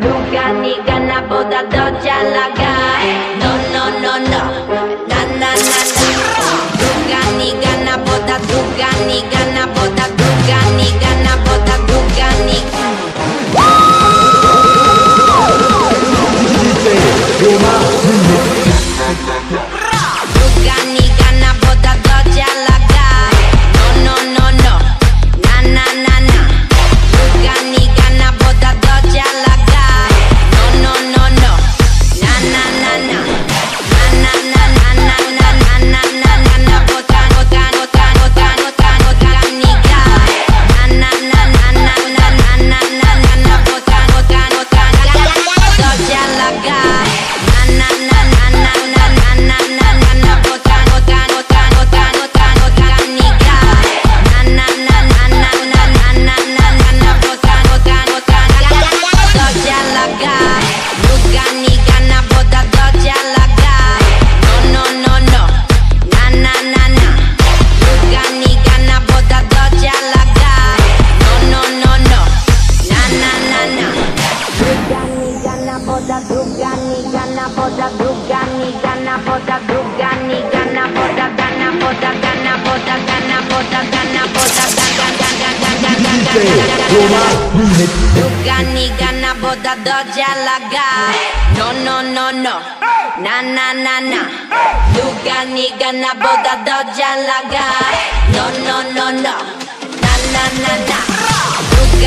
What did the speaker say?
누가 니가 나보다 더 잘 나가. No no no no. 나 나 나 나. 누가 니가 나보다 누가 니가 나보다 누가 니가 나보다 누가 니가. 누가 니가 나보다 더 잘 나가. No no no no. 나 나 나 나. 누가 니가 나보다 더 잘 나가. No no no no. 나 나 나 나. 나 나 나 나 나 나 나 나 나 나보다 보다 보다 보다 보다 보다 니가. 나 나 나 나 나 나 나 나 나 나보다 보다 보다 더 잘 나가. 나 나 나 나 나 나 나 나 나 나보다 보다 보다 보다 보다 보다 니가. 나 나 나 나 나 나 나 나 나 나보다 보다 보다 더 잘 나가. 누가 니가 나보다 더 잘 나가. No no no no. 나 나 나 나. 누가 니가 나보다 더 잘 나가. No no no no. 나 나 나 나. 누가 니가 나보다 누가 니가 나보다 누가 니가 나보다 누가 니가 나보다 나보다 나보다 나보다 누가 니가 나보다 더 잘 나가. No no no no. 나 나 나 나. 누가 니가 나보다 더 잘 나가. No no no no. 나 나 나 나. 누가